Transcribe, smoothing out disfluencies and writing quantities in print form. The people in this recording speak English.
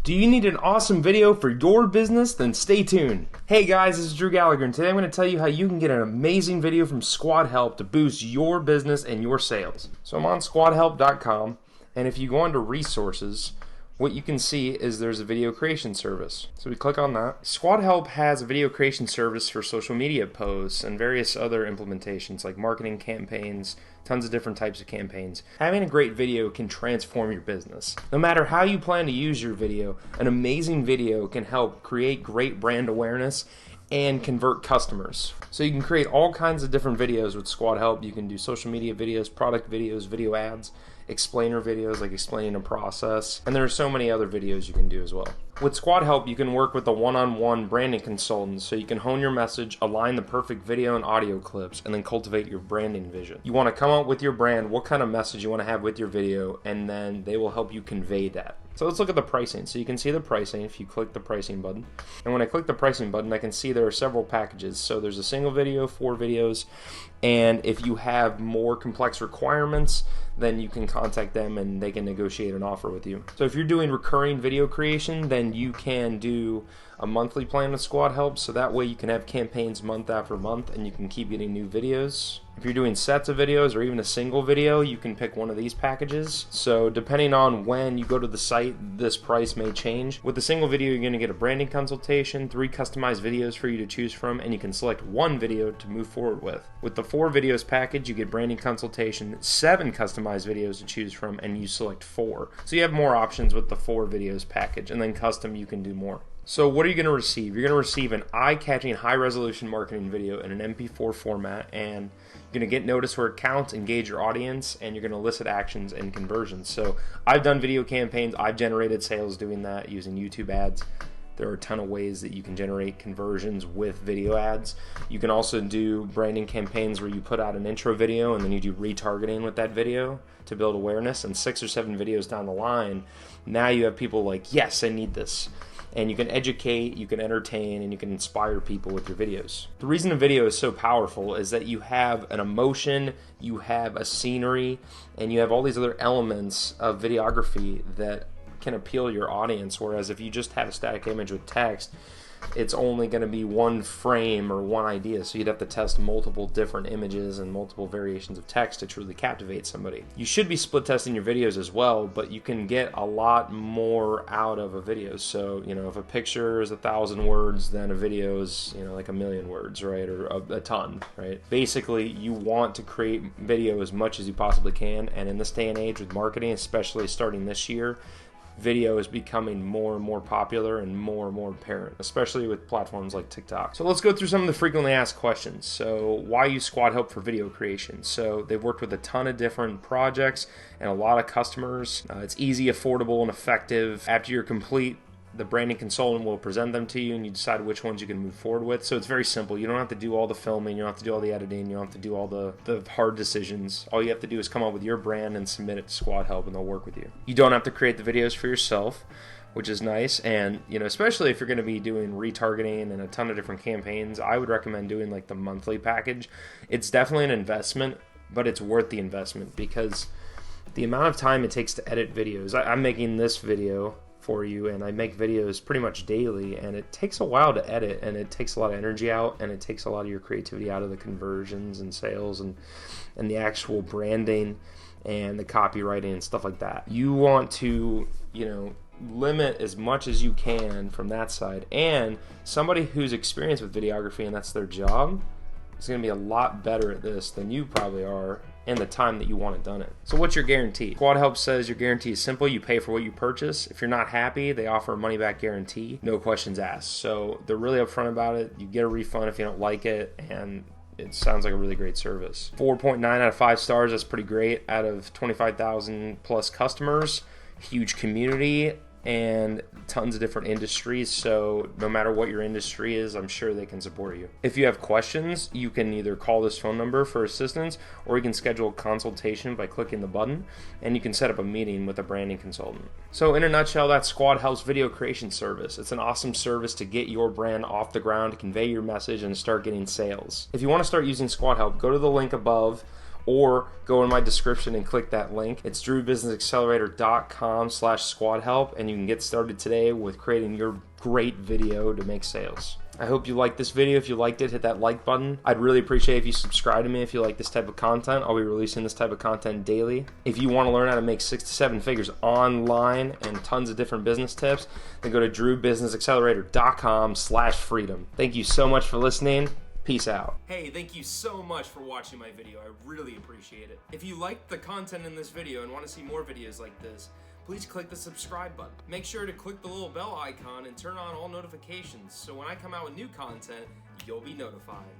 Do you need an awesome video for your business? Then stay tuned. Hey guys, this is Drew Gallagher, and today I'm going to tell you how you can get an amazing video from Squadhelp to boost your business and your sales. So I'm on squadhelp.com, and if you go into resources, what you can see is there's a video creation service. So we click on that. Squadhelp has a video creation service for social media posts and various other implementations like marketing campaigns, tons of different types of campaigns. Having a great video can transform your business. No matter how you plan to use your video, an amazing video can help create great brand awareness and convert customers. So you can create all kinds of different videos with Squadhelp. You can do social media videos, product videos, video ads, explainer videos like explaining a process, and there are so many other videos you can do as well. With Squadhelp, you can work with a one-on-one branding consultant so you can hone your message, align the perfect video and audio clips, and then cultivate your branding vision. You want to come up with your brand, what kind of message you want to have with your video, and then they will help you convey that. So let's look at the pricing. So you can see the pricing if you click the pricing button. And when I click the pricing button, I can see there are several packages. So there's a single video, 4 videos, and if you have more complex requirements, then you can contact them and they can negotiate an offer with you. So if you're doing recurring video creation, then you can do a monthly plan with Squadhelp, so that way you can have campaigns month after month and you can keep getting new videos. If you're doing sets of videos or even a single video, you can pick one of these packages. So depending on when you go to the site, this price may change. With the single video, you're going to get a branding consultation, 3 customized videos for you to choose from, and you can select 1 video to move forward with. With the 4 videos package, you get branding consultation, 7 customized videos to choose from, and you select 4. So you have more options with the 4 videos package, and then custom you can do more. So what are you going to receive? You're going to receive an eye-catching high-resolution marketing video in an MP4 format, and you're going to get notice for accounts, engage your audience, and you're going to elicit actions and conversions. So I've done video campaigns. I've generated sales doing that using YouTube ads. There are a ton of ways that you can generate conversions with video ads. You can also do branding campaigns where you put out an intro video and then you do retargeting with that video to build awareness. And 6 or 7 videos down the line, now you have people like, yes, I need this. And you can educate, you can entertain, and you can inspire people with your videos. The reason a video is so powerful is that you have an emotion, you have a scenery, and you have all these other elements of videography that can appeal to your audience, whereas if you just have a static image with text, it's only going to be one frame or one idea, so you'd have to test multiple different images and multiple variations of text to truly captivate somebody. You should be split testing your videos as well, but you can get a lot more out of a video. So, if a picture is 1,000 words, then a video is, like 1,000,000 words, right? Or a ton, right? Basically, you want to create video as much as you possibly can, and in this day and age with marketing, especially starting this year, video is becoming more and more popular and more apparent, especially with platforms like TikTok. So let's go through some of the frequently asked questions. So why use Squadhelp for video creation? So they've worked with a ton of different projects and a lot of customers. It's easy, affordable, and effective. After you're complete, the branding consultant will present them to you and you decide which ones you can move forward with. So it's very simple. You don't have to do all the filming, you don't have to do all the editing, you don't have to do all the hard decisions. All you have to do is come up with your brand and submit it to Squadhelp and they'll work with you. You don't have to create the videos for yourself, which is nice. And especially if you're going to be doing retargeting and a ton of different campaigns, I would recommend doing like the monthly package. It's definitely an investment, but it's worth the investment because the amount of time it takes to edit videos. I'm making this video for you, and I make videos pretty much daily, and it takes a while to edit, and it takes a lot of energy out, and it takes a lot of your creativity out of the conversions and sales and the actual branding and the copywriting and stuff like that. You want to limit as much as you can from that side, and somebody who's experienced with videography and that's their job is going to be a lot better at this than you probably are and the time that you want it done in. So what's your guarantee? Squadhelp says your guarantee is simple. You pay for what you purchase. If you're not happy, they offer a money-back guarantee, no questions asked. So they're really upfront about it. You get a refund if you don't like it, and it sounds like a really great service. 4.9 out of 5 stars, that's pretty great. Out of 25,000 plus customers, huge community, and tons of different industries, so no matter what your industry is, I'm sure they can support you. If you have questions, you can either call this phone number for assistance, or you can schedule a consultation by clicking the button, and you can set up a meeting with a branding consultant. So in a nutshell, that's Squadhelp's video creation service. It's an awesome service to get your brand off the ground, to convey your message, and start getting sales. If you want to start using Squadhelp, go to the link above, or go in my description and click that link. It's drewbusinessaccelerator.com/squadhelp, and you can get started today with creating your great video to make sales. I hope you liked this video. If you liked it, hit that like button. I'd really appreciate if you subscribe to me if you like this type of content. I'll be releasing this type of content daily. If you want to learn how to make 6 to 7 figures online and tons of different business tips, then go to drewbusinessaccelerator.com/freedom. Thank you so much for listening. Peace out. Hey, thank you so much for watching my video. I really appreciate it. If you liked the content in this video and want to see more videos like this, please click the subscribe button. Make sure to click the little bell icon and turn on all notifications so when I come out with new content, you'll be notified.